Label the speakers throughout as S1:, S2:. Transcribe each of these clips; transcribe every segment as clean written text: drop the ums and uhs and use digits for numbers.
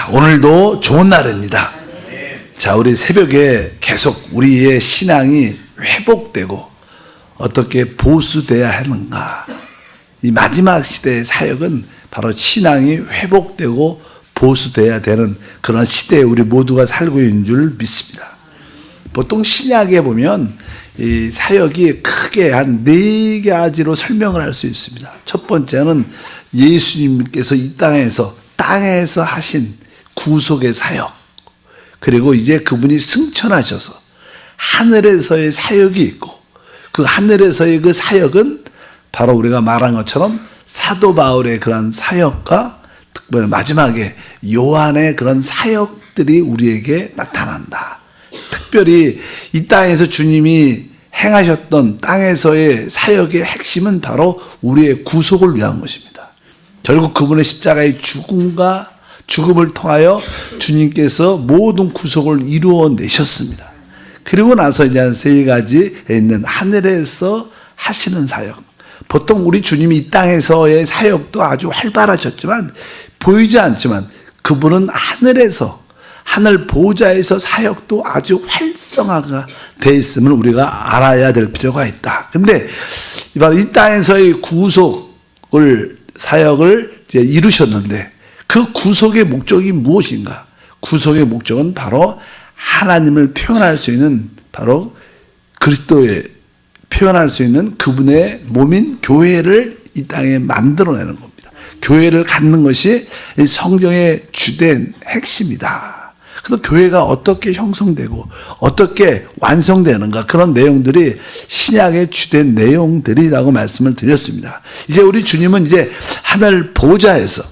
S1: 자, 오늘도 좋은 날입니다. 자, 우리 새벽에 계속 우리의 신앙이 회복되고 어떻게 보수돼야 하는가. 이 마지막 시대의 사역은 바로 신앙이 회복되고 보수돼야 되는 그런 시대에 우리 모두가 살고 있는 줄 믿습니다. 보통 신약에 보면 이 사역이 크게 한 4가지로 설명을 할 수 있습니다. 첫 번째는 예수님께서 이 땅에서 하신 구속의 사역, 그리고 이제 그분이 승천하셔서 하늘에서의 사역이 있고, 그 하늘에서의 그 사역은 바로 우리가 말한 것처럼 사도 바울의 그런 사역과 특별히 마지막에 요한의 그런 사역들이 우리에게 나타난다. 특별히 이 땅에서 주님이 행하셨던 땅에서의 사역의 핵심은 바로 우리의 구속을 위한 것입니다. 결국 그분의 십자가의 죽음을 통하여 주님께서 모든 구속을 이루어내셨습니다. 그리고 나서 이제 3가지에 있는 하늘에서 하시는 사역. 보통 우리 주님이 이 땅에서의 사역도 아주 활발하셨지만 보이지 않지만 그분은 하늘에서, 하늘 보좌에서 사역도 아주 활성화가 되어 있음을 우리가 알아야 될 필요가 있다. 근데 바로 이 땅에서의 사역을 이제 이루셨는데 그 구속의 목적이 무엇인가? 구속의 목적은 바로 하나님을 표현할 수 있는, 바로 그리스도의 표현할 수 있는 그분의 몸인 교회를 이 땅에 만들어내는 겁니다. 교회를 갖는 것이 성경의 주된 핵심이다. 그래서 교회가 어떻게 형성되고 어떻게 완성되는가, 그런 내용들이 신약의 주된 내용들이라고 말씀을 드렸습니다. 이제 우리 주님은 이제 하늘 보좌에서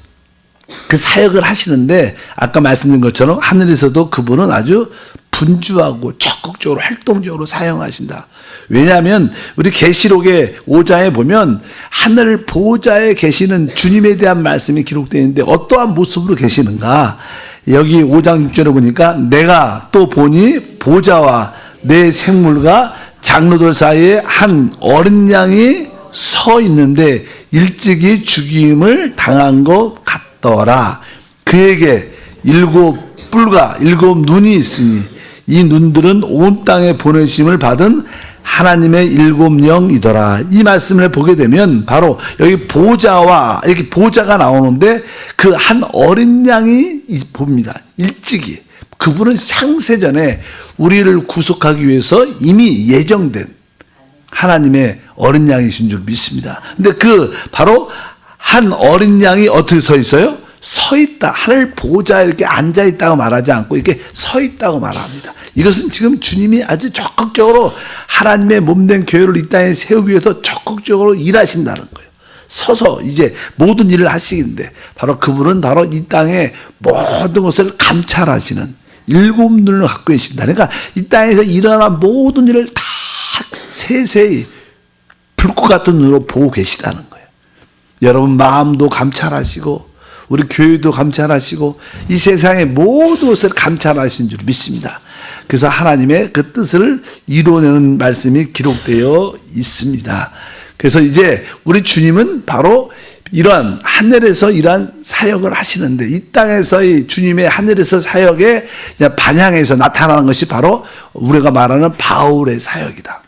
S1: 그 사역을 하시는데, 아까 말씀드린 것처럼 하늘에서도 그분은 아주 분주하고 적극적으로 활동적으로 사용하신다. 왜냐하면 우리 계시록의 5장에 보면 하늘 보좌에 계시는 주님에 대한 말씀이 기록되어 있는데 어떠한 모습으로 계시는가? 여기 5장 6절에 보니까 내가 또 보니 보좌와 내 생물과 장로들 사이에 한 어린 양이 서 있는데 일찍이 죽임을 당한 것 같더라. 그에게 7뿔과 7눈이 있으니 이 눈들은 온 땅에 보내심을 받은 하나님의 7영이더라. 이 말씀을 보게 되면 바로 여기 보좌와 이렇게 보좌가 나오는데 그 한 어린 양이 봅니다. 일찍이. 그분은 창세전에 우리를 구속하기 위해서 이미 예정된 하나님의 어린 양이신 줄 믿습니다. 근데 그 바로 한 어린 양이 어떻게 서 있어요? 서 있다. 하늘 보좌에 이렇게 앉아 있다고 말하지 않고 이렇게 서 있다고 말합니다. 이것은 지금 주님이 아주 적극적으로 하나님의 몸된 교회를 이 땅에 세우기 위해서 적극적으로 일하신다는 거예요. 서서 이제 모든 일을 하시는데 바로 그분은 바로 이 땅의 모든 것을 감찰하시는 7눈을 갖고 계신다. 그러니까 이 땅에서 일어난 모든 일을 다 세세히 불꽃 같은 눈으로 보고 계시다는 거예요. 여러분 마음도 감찰하시고 우리 교회도 감찰하시고 이 세상의 모든 것을 감찰하신 줄 믿습니다. 그래서 하나님의 그 뜻을 이루어내는 말씀이 기록되어 있습니다. 그래서 이제 우리 주님은 바로 이러한 하늘에서 이러한 사역을 하시는데, 이 땅에서의 주님의 하늘에서 사역의 반향에서 나타나는 것이 바로 우리가 말하는 바울의 사역이다.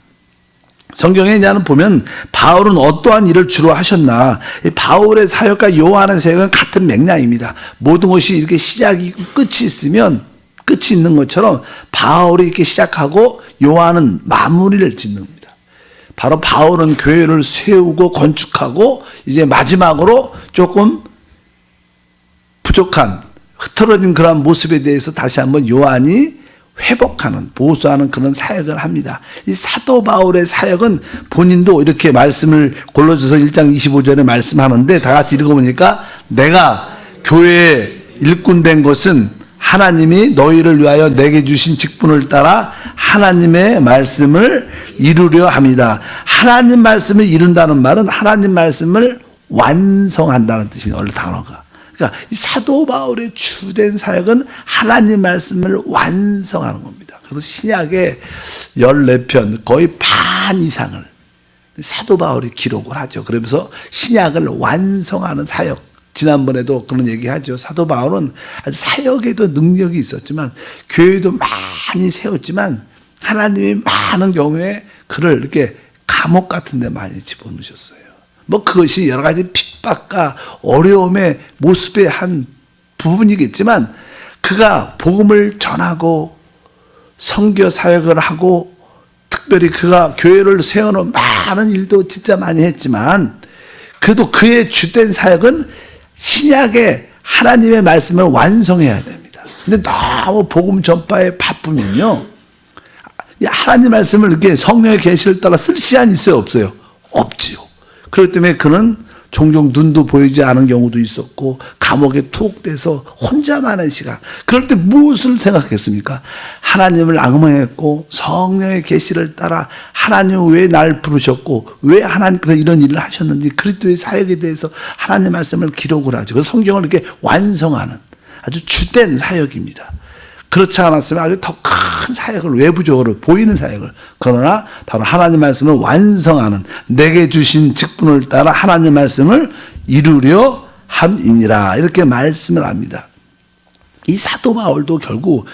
S1: 성경에 보면 바울은 어떠한 일을 주로 하셨나. 바울의 사역과 요한의 사역은 같은 맥락입니다. 모든 것이 이렇게 시작이 있고 끝이 있으면 끝이 있는 것처럼 바울이 이렇게 시작하고 요한은 마무리를 짓는 겁니다. 바로 바울은 교회를 세우고 건축하고 이제 마지막으로 조금 부족한 흐트러진 그런 모습에 대해서 다시 한번 요한이 회복하는, 보수하는 그런 사역을 합니다. 이 사도 바울의 사역은 본인도 이렇게 말씀을 골로새서 1장 25절에 말씀하는데 다 같이 읽어보니까 내가 교회에 일꾼된 것은 하나님이 너희를 위하여 내게 주신 직분을 따라 하나님의 말씀을 이루려 합니다. 하나님 말씀을 이룬다는 말은 하나님 말씀을 완성한다는 뜻입니다. 원래 단어가. 그러니까 이 사도 바울의 주된 사역은 하나님 말씀을 완성하는 겁니다. 그래서 신약의 14편 거의 반 이상을 사도 바울이 기록을 하죠. 그러면서 신약을 완성하는 사역, 지난번에도 그런 얘기하죠. 사도 바울은 아주 사역에도 능력이 있었지만 교회도 많이 세웠지만 하나님이 많은 경우에 그를 이렇게 감옥 같은 데 많이 집어넣으셨어요. 뭐 그것이 여러 가지 핍박과 어려움의 모습의 한 부분이겠지만 그가 복음을 전하고 선교 사역을 하고 특별히 그가 교회를 세워놓은 많은 일도 진짜 많이 했지만 그래도 그의 주된 사역은 신약의 하나님의 말씀을 완성해야 됩니다. 근데 너무 복음 전파에 바쁘면요, 하나님 말씀을 이렇게 성령의 계시를 따라 쓸 시간이 있어요, 없어요? 없지요. 그렇기 때문에 그는 종종 눈도 보이지 않은 경우도 있었고 감옥에 투옥돼서 혼자만의 시간. 그럴 때 무엇을 생각했습니까? 하나님을 악망했고 성령의 계시를 따라 하나님 왜 날 부르셨고 왜 하나님께서 이런 일을 하셨는지 그리스도의 사역에 대해서 하나님 말씀을 기록을 하죠. 그래서 성경을 이렇게 완성하는 아주 주된 사역입니다. 그렇지 않았으면 아주 더 큰 사역을, 외부적으로 보이는 사역을, 그러나 바로 하나님 말씀을 완성하는, 내게 주신 직분을 따라 하나님 말씀을 이루려 함이니라, 이렇게 말씀을 합니다. 이 사도 바울도 결국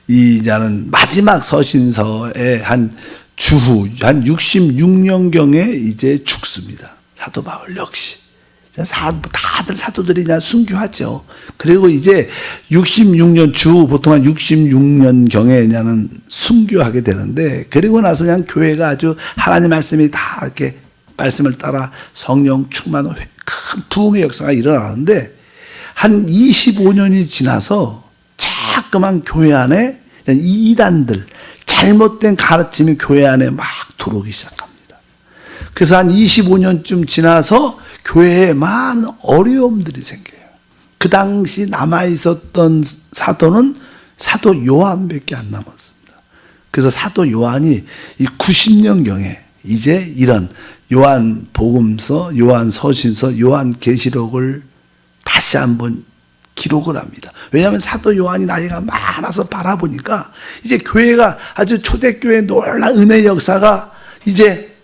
S1: 이제는 마지막 서신서의 한 주후 한 66년경에 이제 죽습니다. 사도 바울 역시. 다들 사도들이 그냥 순교하죠. 그리고 이제 66년 주 보통 한 66년경에 그냥 순교하게 되는데, 그리고 나서 그냥 교회가 아주 하나님 말씀이 다 이렇게 말씀을 따라 성령 충만한 큰 부흥의 역사가 일어나는데, 한 25년이 지나서 자꾸만 교회 안에 이단들, 잘못된 가르침이 교회 안에 막 들어오기 시작합니다. 그래서 한 25년쯤 지나서 교회에 많은 어려움들이 생겨요. 그 당시 남아있었던 사도는 사도 요한밖에 안 남았습니다. 그래서 사도 요한이 이 90년경에 이제 이런 요한 복음서, 요한 서신서, 요한 계시록을 다시 한번 기록을 합니다. 왜냐하면 사도 요한이 나이가 많아서 바라보니까 이제 교회가 아주 초대교회의 놀라운 은혜의 역사가 이제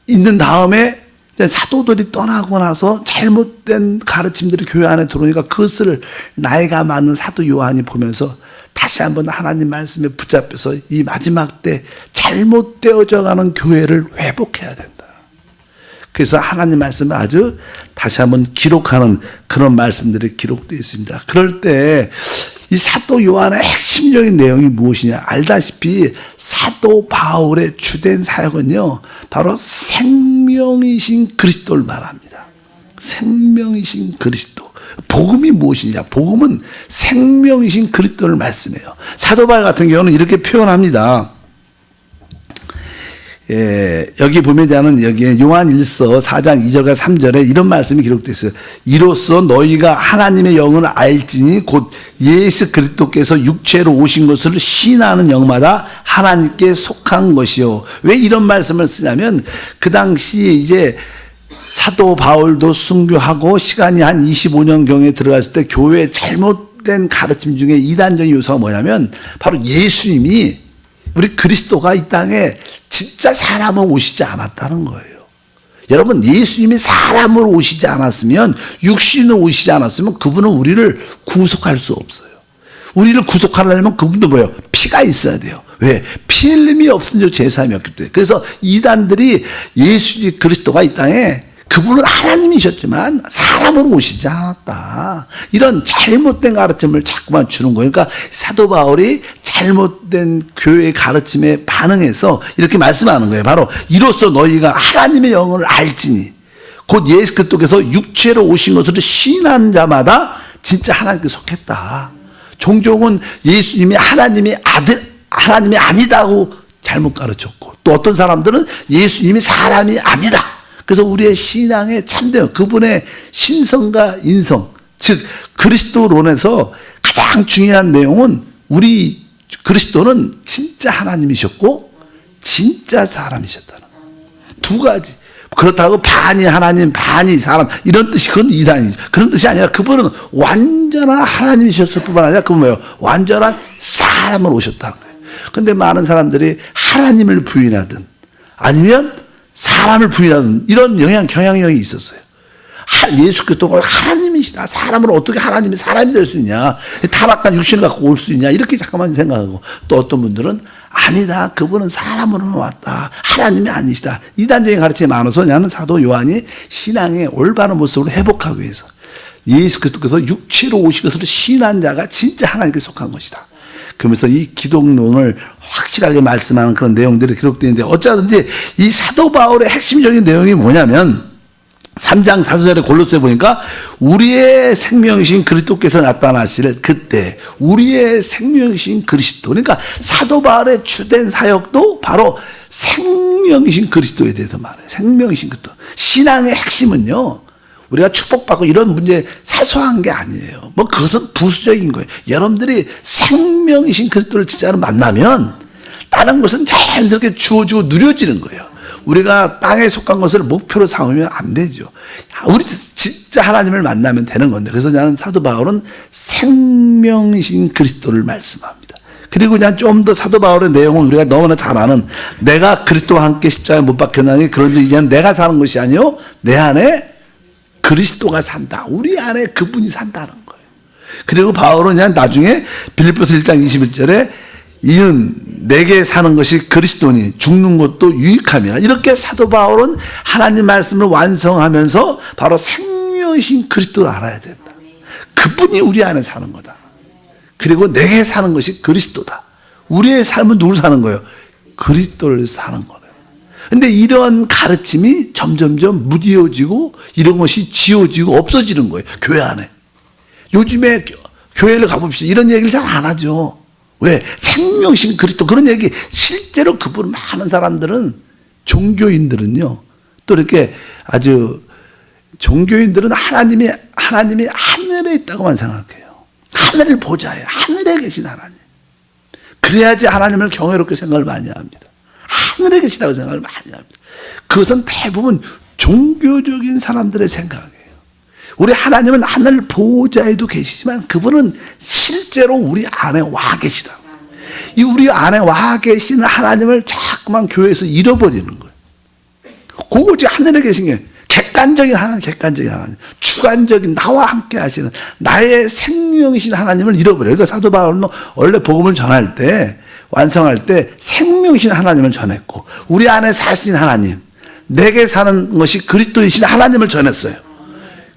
S1: 있는 다음에 사도들이 떠나고 나서 잘못된 가르침들이 교회 안에 들어오니까 그것을 나이가 많은 사도 요한이 보면서 다시 한번 하나님 말씀에 붙잡혀서 이 마지막 때 잘못되어져 가는 교회를 회복해야 된다. 그래서 하나님 말씀을 아주 다시 한번 기록하는 그런 말씀들이 기록되어 있습니다. 그럴 때 이 사도 요한의 핵심적인 내용이 무엇이냐? 알다시피 사도 바울의 주된 사역은요, 바로 생명이신 그리스도를 말합니다. 생명이신 그리스도. 복음이 무엇이냐? 복음은 생명이신 그리스도를 말씀해요. 사도 바울 같은 경우는 이렇게 표현합니다. 여기 보면 저는 여기에 요한 1서 4장 2절과 3절에 이런 말씀이 기록되어 있어요. 이로써 너희가 하나님의 영을 알지니 곧 예수 그리스도께서 육체로 오신 것을 신하는 영마다 하나님께 속한 것이요. 왜 이런 말씀을 쓰냐면 그 당시에 이제 사도 바울도 순교하고 시간이 한 25년경에 들어갔을 때 교회의 잘못된 가르침 중에 이단적인 요소가 뭐냐면 바로 예수님이, 우리 그리스도가 이 땅에 진짜 사람으로 오시지 않았다는 거예요. 여러분, 예수님이 사람으로 오시지 않았으면, 육신으로 오시지 않았으면 그분은 우리를 구속할 수 없어요. 우리를 구속하려면 그분도 뭐예요? 피가 있어야 돼요. 왜? 피 흘림이 없은 제사함이 없기 때문에. 그래서 이단들이 예수 그리스도가 이 땅에 그분은 하나님이셨지만 사람으로 오시지 않았다, 이런 잘못된 가르침을 자꾸만 주는 거예요. 그러니까 사도 바울이 잘못된 교회의 가르침에 반응해서 이렇게 말씀하는 거예요. 바로 이로써 너희가 하나님의 영을 알지니 곧 예수 그리스도께서 육체로 오신 것으로 신한 자마다 진짜 하나님께 속했다. 종종은 예수님이 하나님의 아들, 하나님이 아니다고 잘못 가르쳤고, 또 어떤 사람들은 예수님이 사람이 아니다. 그래서 우리의 신앙의 참된 그분의 신성과 인성, 즉 그리스도론에서 가장 중요한 내용은 우리 그리스도는 진짜 하나님이셨고 진짜 사람이셨다는 거예요. 두 가지. 그렇다고 반이 하나님 반이 사람 이런 뜻이, 그건 이단이죠. 그런 뜻이 아니라 그분은 완전한 하나님이셨을 뿐만 아니라 그분 뭐예요? 완전한 사람으로 오셨다는 거예요. 그런데 많은 사람들이 하나님을 부인하든 아니면 사람을 부인하는 이런 경향력이 있었어요. 예수 그리스도가 하나님이시다. 사람을 어떻게 하나님이 사람이 될 수 있냐? 타락한 육신을 갖고 올 수 있냐? 이렇게 잠깐만 생각하고, 또 어떤 분들은 아니다. 그분은 사람으로 왔다. 하나님이 아니시다. 이단적인 가르침이 많아서 나는 사도 요한이 신앙의 올바른 모습을 회복하기 위해서 예수 그리스도께서 육체로 오신 것으로 신한 자가 진짜 하나님께 속한 것이다. 그러면서 이 기독론을 확실하게 말씀하는 그런 내용들이 기록되어 있는데, 어쩌든지 이 사도 바울의 핵심적인 내용이 뭐냐면 3장 4절에 골로새에 보니까 우리의 생명이신 그리스도께서 나타나실 그때 우리의 생명이신 그리스도, 그러니까 사도 바울의 주된 사역도 바로 생명이신 그리스도에 대해서 말해요. 생명이신 그리스도. 신앙의 핵심은요, 우리가 축복받고 이런 문제 사소한 게 아니에요. 뭐 그것은 부수적인 거예요. 여러분들이 생명이신 그리스도를 진짜로 만나면 다른 것은 자연스럽게 주어지고 누려지는 거예요. 우리가 땅에 속한 것을 목표로 삼으면 안 되죠. 우리 진짜 하나님을 만나면 되는 건데, 그래서 나는 사도 바울은 생명이신 그리스도를 말씀합니다. 그리고 그냥 좀 더 사도 바울의 내용은 우리가 너무나 잘 아는, 내가 그리스도와 함께 십자가에 못 박혔나니 그런즉 이제는 내가 사는 것이 아니요 내 안에 그리스도가 산다. 우리 안에 그분이 산다는 거예요. 그리고 바울은 그냥 나중에 빌립보서 1장 21절에 이는 내게 사는 것이 그리스도니 죽는 것도 유익함이라. 이렇게 사도 바울은 하나님 말씀을 완성하면서 바로 생명이신 그리스도를 알아야 된다. 그분이 우리 안에 사는 거다. 그리고 내게 사는 것이 그리스도다. 우리의 삶은 누굴 사는 거예요? 그리스도를 사는 거예요. 근데 이런 가르침이 점점점 무디어지고 이런 것이 지워지고 없어지는 거예요. 교회 안에. 요즘에 교회를 가봅시다. 이런 얘기를 잘 안 하죠. 왜? 생명이신 그리스도, 그런 얘기. 실제로 그분 많은 사람들은, 종교인들은요, 또 이렇게 아주 종교인들은 하나님이 하늘에 있다고만 생각해요. 하늘을 보자예요. 하늘에 계신 하나님. 그래야지 하나님을 경외롭게 생각을 많이 합니다. 하늘에 계시다고 생각을 많이 합니다. 그것은 대부분 종교적인 사람들의 생각이에요. 우리 하나님은 하늘 보호자에도 계시지만 그분은 실제로 우리 안에 와 계시다. 이 우리 안에 와 계시는 하나님을 자꾸만 교회에서 잃어버리는 거예요. 오직 하늘에 계신 게 객관적인 하나님, 객관적인 하나님, 주관적인 나와 함께 하시는 나의 생명이신 하나님을 잃어버려요. 그러니까 사도 바울은 원래 복음을 전할 때, 완성할 때 생명이신 하나님을 전했고, 우리 안에 사신 하나님, 내게 사는 것이 그리스도이신 하나님을 전했어요.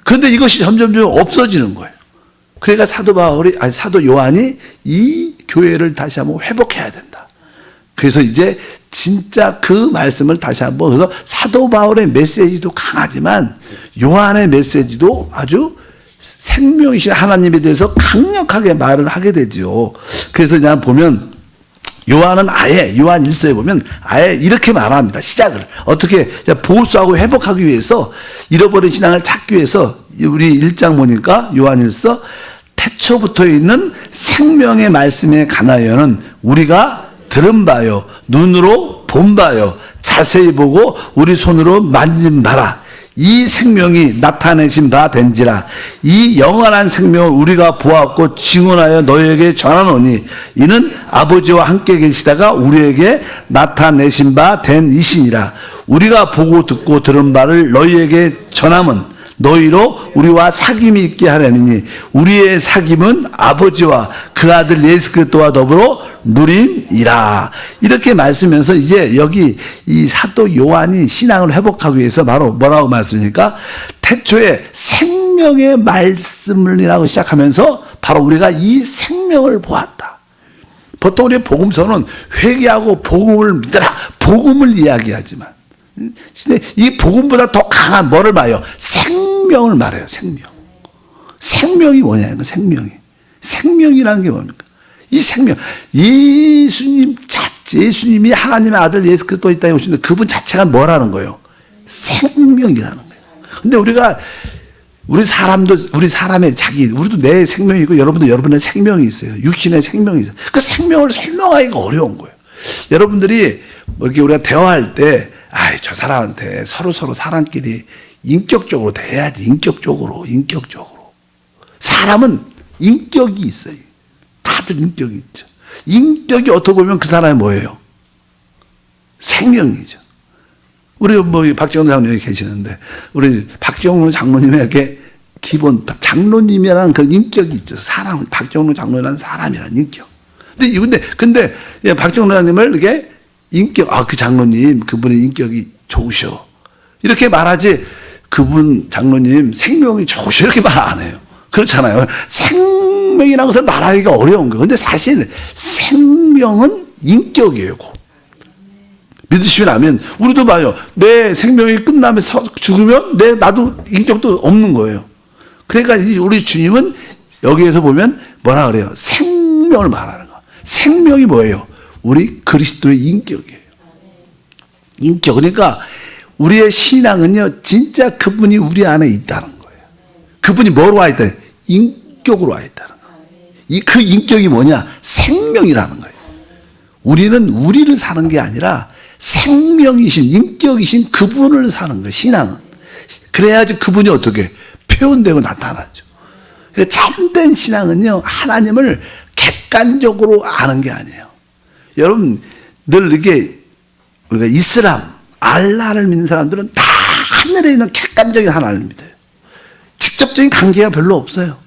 S1: 그런데 이것이 점점점 없어지는 거예요. 그러니까 사도 요한이 이 교회를 다시 한번 회복해야 된다. 그래서 이제 진짜 그 말씀을 다시 한번, 그래서 사도 바울의 메시지도 강하지만 요한의 메시지도 아주 생명이신 하나님에 대해서 강력하게 말을 하게 되죠. 그래서 그냥 보면 요한 1서에 보면 아예 이렇게 말합니다. 시작을. 어떻게 보수하고 회복하기 위해서, 잃어버린 신앙을 찾기 위해서, 우리 1장 보니까 요한 1서 태초부터 있는 생명의 말씀에 관하여는 우리가 들은 바요, 눈으로 본 바요, 자세히 보고 우리 손으로 만진 바라. 이 생명이 나타내신 바 된지라. 이 영원한 생명을 우리가 보았고 증언하여 너희에게 전하노니 이는 아버지와 함께 계시다가 우리에게 나타내신 바 된 이시니라. 우리가 보고 듣고 들은 바를 너희에게 전함은 너희로 우리와 사귐이 있게 하려니 우리의 사귐은 아버지와 그 아들 예수 그리스도와 더불어 누림이라. 이렇게 말씀하면서 이제 여기 이 사도 요한이 신앙을 회복하기 위해서 바로 뭐라고 말씀하십니까? 태초에 생명의 말씀이라고 시작하면서 바로 우리가 이 생명을 보았다. 보통 우리 복음서는 회개하고 복음을 믿으라, 복음을 이야기하지만 이 복음보다 더 강한 뭐를 말해요? 생명을 말해요. 생명이 뭐냐는 생명이. 생명이라는 게 뭡니까? 이 생명, 예수님이 하나님의 아들 예수 그리스도 이 땅에 오시는데 그분 자체가 뭐라는 거예요? 생명이라는 거예요. 근데 우리 사람의 우리도 내 생명이 있고 여러분도 여러분의 생명이 있어요. 육신의 생명이 있어요. 그 생명을 설명하기가 어려운 거예요. 여러분들이 이렇게 우리가 대화할 때, 저 사람한테 서로 사람끼리 인격적으로 대해야지. 인격적으로. 사람은 인격이 있어요. 다들 인격이 있죠. 인격이 어떻게 보면 그 사람이 뭐예요? 생명이죠. 우리 뭐 박정훈 장로님이 계시는데 우리 박정훈 장로님에게 기본 장로님이라는 그런 인격이 있죠. 사람 박정훈 장로라는 사람이라는 인격. 근데 박정훈 장로님을 이렇게 인격 그 장로님 그분의 인격이 좋으셔 이렇게 말하지 그분 장로님 생명이 좋으셔 이렇게 말 안 해요. 그렇잖아요. 생명이라는 것을 말하기가 어려운 거예요. 근데 사실 생명은 인격이에요. 믿으시면 우리도 봐요. 내 생명이 끝나면서 죽으면 나도 인격도 없는 거예요. 그러니까 우리 주님은 여기에서 보면 뭐라 그래요? 생명을 말하는 거. 생명이 뭐예요? 우리 그리스도의 인격이에요. 인격. 그러니까 우리의 신앙은요, 진짜 그분이 우리 안에 있다는 거예요. 그분이 뭐로 와 있다? 인격으로 와 있다는 거예요. 그 인격이 뭐냐? 생명이라는 거예요. 우리는 우리를 사는 게 아니라 생명이신, 인격이신 그분을 사는 거예요, 신앙은. 그래야지 그분이 어떻게 표현되고 나타나죠. 그러니까 참된 신앙은요, 하나님을 객관적으로 아는 게 아니에요. 여러분, 늘 이게 우리가 이슬람, 알라를 믿는 사람들은 다 하늘에 있는 객관적인 하나님을 믿어요. 직접적인 관계가 별로 없어요.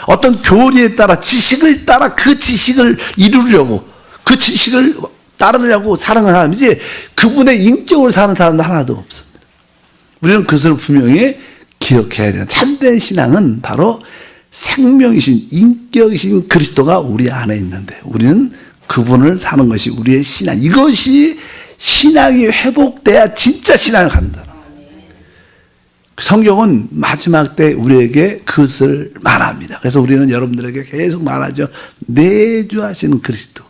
S1: 어떤 교리에 따라 지식을 따라 그 지식을 이루려고 그 지식을 따르려고 사는 사람이지 그분의 인격을 사는 사람도 하나도 없습니다. 우리는 그것을 분명히 기억해야 돼요. 참된 신앙은 바로 생명이신 인격이신 그리스도가 우리 안에 있는데 우리는 그분을 사는 것이 우리의 신앙. 이것이 신앙이 회복돼야 진짜 신앙을 갖는다. 성경은 마지막 때 우리에게 그것을 말합니다. 그래서 우리는 여러분들에게 계속 말하죠. 내주하시는 그리스도.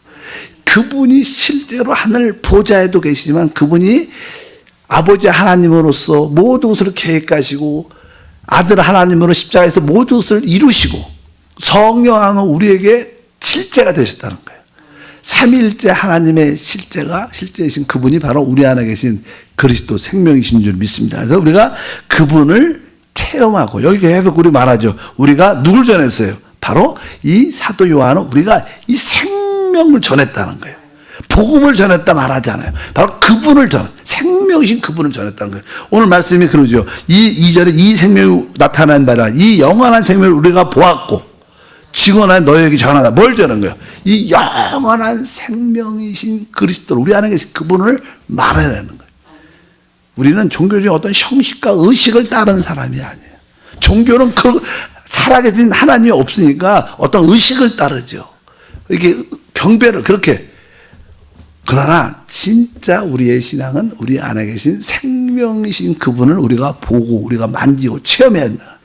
S1: 그분이 실제로 하늘 보좌에도 계시지만 그분이 아버지 하나님으로서 모든 것을 계획하시고 아들 하나님으로 십자가에서 모든 것을 이루시고 성령은 우리에게 실제가 되셨다는 거예요. 삼위일체 하나님의 실제이신 그분이 바로 우리 안에 계신 그리스도 생명이신 줄 믿습니다. 그래서 우리가 그분을 체험하고 여기 계속 우리 말하죠. 우리가 누굴 전했어요? 바로 이 사도 요한은 우리가 이 생명을 전했다는 거예요. 복음을 전했다 말하잖아요. 바로 그분을 생명이신 그분을 전했다는 거예요. 오늘 말씀이 그러죠. 이 2절에 이 생명이 나타난 바라 이 영원한 생명을 우리가 보았고 증언한 너에게 전하다. 뭘 전한 거예요? 이 영원한 생명이신 그리스도를 우리 안에 계신 그분을 말해내는 거예요. 우리는 종교적인 어떤 형식과 의식을 따르는 사람이 아니에요. 종교는 그 살아계신 하나님이 없으니까 어떤 의식을 따르죠. 이렇게 경배를 그렇게. 그러나 진짜 우리의 신앙은 우리 안에 계신 생명이신 그분을 우리가 보고 우리가 만지고 체험해야 한다.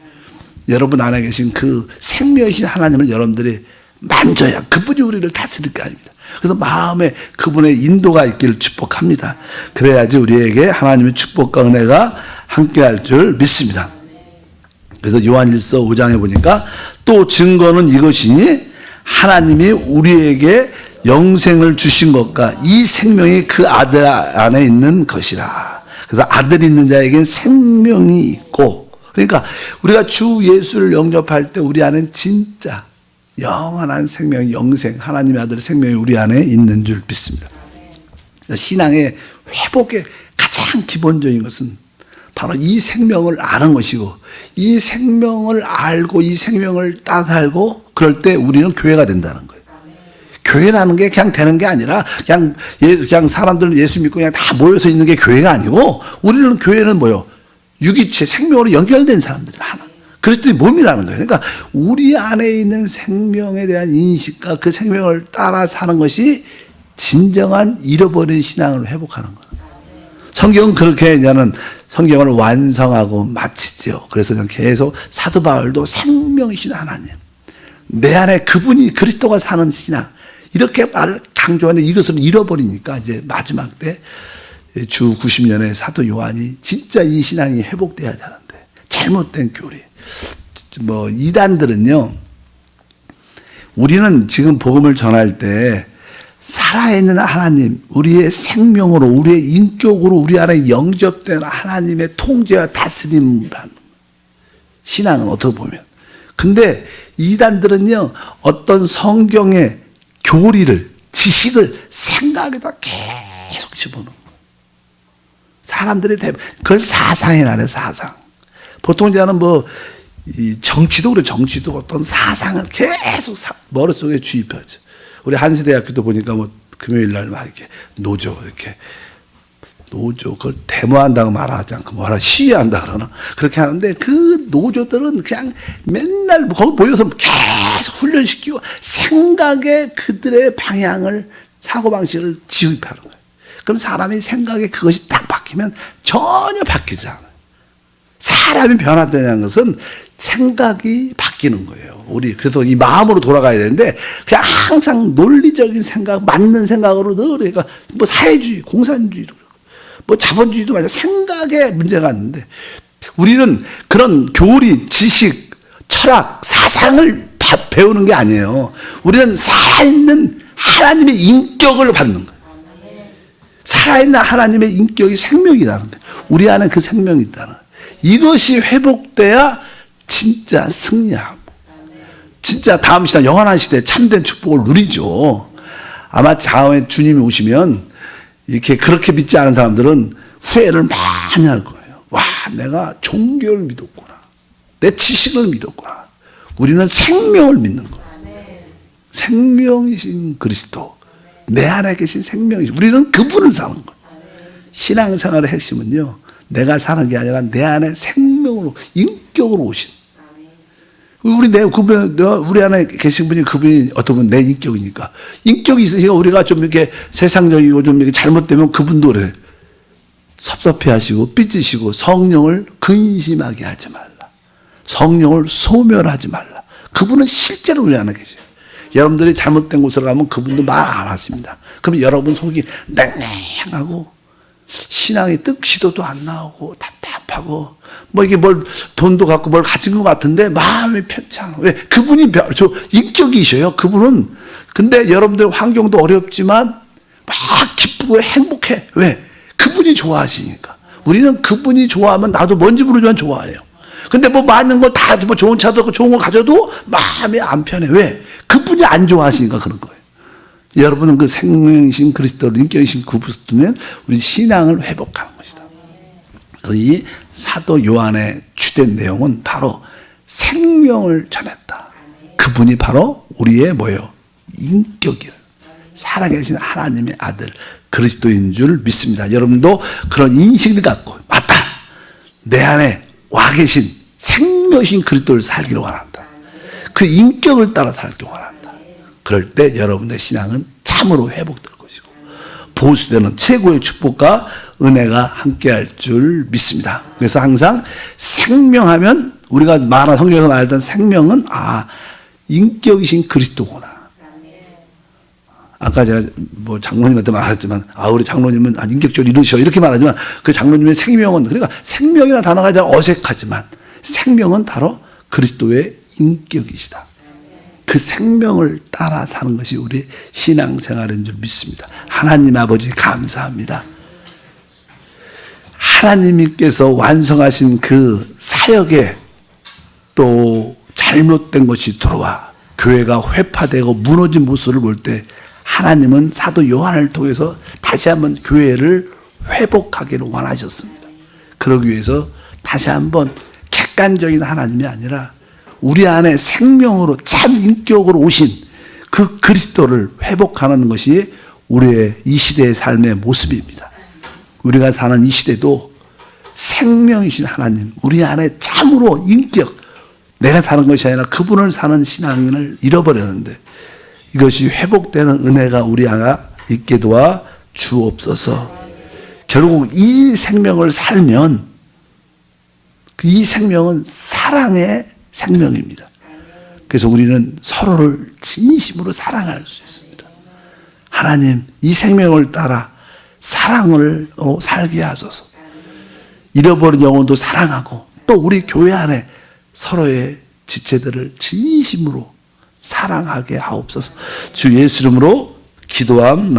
S1: 여러분 안에 계신 그 생명이신 하나님을 여러분들이 만져야 그분이 우리를 다스릴 거 아닙니다. 그래서 마음에 그분의 인도가 있기를 축복합니다. 그래야지 우리에게 하나님의 축복과 은혜가 함께할 줄 믿습니다. 그래서 요한일서 5장에 보니까 또 증거는 이것이니 하나님이 우리에게 영생을 주신 것과 이 생명이 그 아들 안에 있는 것이라. 그래서 아들이 있는 자에게는 생명이 있고 그러니까 우리가 주 예수를 영접할 때 우리 안에는 진짜 영원한 생명, 영생, 하나님의 아들의 생명이 우리 안에 있는 줄 믿습니다. 신앙의 회복의 가장 기본적인 것은 바로 이 생명을 아는 것이고 이 생명을 알고 이 생명을 따라 살고 그럴 때 우리는 교회가 된다는 거예요. 교회라는 게 그냥 되는 게 아니라 그냥 사람들 예수 믿고 그냥 다 모여서 있는 게 교회가 아니고 우리는 교회는 뭐요? 유기체 생명으로 연결된 사람들이 하나. 그리스도의 몸이라는 거예요. 그러니까 우리 안에 있는 생명에 대한 인식과 그 생명을 따라 사는 것이 진정한 잃어버린 신앙을 회복하는 거예요. 성경은 그렇게 이제는 성경을 완성하고 마치죠. 그래서 계속 사도 바울도 생명이신 하나님. 내 안에 그분이 그리스도가 사는 신앙. 이렇게 말을 강조하는데 이것을 잃어버리니까 이제 마지막 때 주 90년에 사도 요한이 진짜 이 신앙이 회복돼야 되는데 잘못된 교리. 뭐 이단들은요. 우리는 지금 복음을 전할 때 살아있는 하나님, 우리의 생명으로, 우리의 인격으로 우리 안에 영접된 하나님의 통제와 다스림을 하는 신앙은 어떻게 보면. 근데 이단들은요. 어떤 성경의 교리를, 지식을 생각에다 계속 집어넣는 거예요. 사람들이 그걸 사상이라 그래요. 사상. 보통 이제는 뭐 이 정치도 그래. 정치도 어떤 사상을 계속 머릿속에 주입하죠. 우리 한세대학교도 보니까 뭐 금요일 날 막 이렇게 노조 이렇게 노조 그걸 데모한다고 말하지 않고 뭐라 시위한다 그러나 그렇게 하는데 그 노조들은 그냥 맨날 거기 모여서 계속 훈련시키고 생각에 그들의 방향을 사고방식을 지휘하는 거예요. 그럼 사람이 생각에 그것이 딱 바뀌면 전혀 바뀌지 않아요. 사람이 변화되는 것은 생각이 바뀌는 거예요. 우리 그래서 이 마음으로 돌아가야 되는데 그냥 항상 논리적인 생각, 맞는 생각으로 늘 그러니까 뭐 사회주의, 공산주의도 뭐 자본주의도 맞아 생각에 문제가 있는데 우리는 그런 교리, 지식, 철학, 사상을 배우는 게 아니에요. 우리는 살아있는 하나님의 인격을 받는 거예요. 살아있는 하나님의 인격이 생명이라는 거예요. 우리 안에 그 생명이 있다는 거예요. 이것이 회복돼야 진짜 승리하고 진짜 다음 시대 영원한 시대에 참된 축복을 누리죠. 아마 다음에 주님이 오시면 이렇게 그렇게 믿지 않은 사람들은 후회를 많이 할 거예요. 와, 내가 종교를 믿었구나. 내 지식을 믿었구나. 우리는 생명을 믿는 거예요. 생명이신 그리스도. 내 안에 계신 생명이신 우리는 그분을 사는 거예요. 신앙생활의 핵심은요. 내가 사는 게 아니라 내 안에 생명으로 인격으로 오신 우리 안에 계신 분이 그분이 어떤 분 내 인격이니까 인격이 있으시니까 우리가 좀 이렇게 세상적이고 좀 이렇게 잘못되면 그분도 그래 섭섭해하시고 삐지시고 성령을 근심하게 하지 말라. 성령을 소멸하지 말라. 그분은 실제로 우리 안에 계세요. 여러분들이 잘못된 곳으로 가면 그분도 말 안 하십니다. 그럼 여러분 속이 냉랭하고 신앙이 뜻시도도 안 나오고 답답하고 뭐 이게 뭘 돈도 갖고 뭘 가진 것 같은데 마음이 편치 않아. 왜? 그분이 저 인격이셔요. 그분은. 근데 여러분들 환경도 어렵지만 막 기쁘고 행복해. 왜? 그분이 좋아하시니까. 우리는 그분이 좋아하면 나도 뭔지 모르지만 좋아해요. 근데 뭐 많은 걸 다 뭐 좋은 차도 없고 좋은 거 가져도 마음이 안 편해. 왜? 그분이 안 좋아하시니까 그런 거예요. 여러분은 그 생명이신 그리스도, 인격이신 그리스도는 우리 신앙을 회복하는 것이다. 그래서 이 사도 요한의 주된 내용은 바로 생명을 전했다. 그분이 바로 우리의 뭐예요? 인격이라. 살아계신 하나님의 아들 그리스도인 줄 믿습니다. 여러분도 그런 인식을 갖고 맞다. 내 안에 와 계신 생명이신 그리스도를 살기를 원한다. 그 인격을 따라 살기를 원한다. 그럴 때 여러분의 신앙은 참으로 회복될 것이고 보수되는 최고의 축복과 은혜가 함께할 줄 믿습니다. 그래서 항상 생명하면 우리가 성경에서 말했던 생명은 인격이신 그리스도구나. 아까 제가 뭐 장로님한테 말했지만 우리 장로님은 인격적으로 이루셔 이렇게 말하지만 그 장로님의 생명은 그러니까 생명이라는 단어가 좀 어색하지만 생명은 바로 그리스도의 인격이시다. 그 생명을 따라 사는 것이 우리 신앙생활인 줄 믿습니다. 하나님 아버지 감사합니다. 하나님께서 완성하신 그 사역에 또 잘못된 것이 들어와 교회가 회파되고 무너진 모습을 볼 때 하나님은 사도 요한을 통해서 다시 한번 교회를 회복하기를 원하셨습니다. 그러기 위해서 다시 한번 객관적인 하나님이 아니라 우리 안에 생명으로 참 인격으로 오신 그 그리스도를 회복하는 것이 우리의 이 시대의 삶의 모습입니다. 우리가 사는 이 시대도 생명이신 하나님, 우리 안에 참으로 인격, 내가 사는 것이 아니라 그분을 사는 신앙을 잃어버렸는데 이것이 회복되는 은혜가 우리 안에 있게 도와 주옵소서. 결국 이 생명을 살면 이 생명은 사랑의 생명입니다. 그래서 우리는 서로를 진심으로 사랑할 수 있습니다. 하나님, 이 생명을 따라 사랑을 살게 하소서. 잃어버린 영혼도 사랑하고 또 우리 교회 안에 서로의 지체들을 진심으로 사랑하게 하옵소서. 주 예수 이름으로 기도함.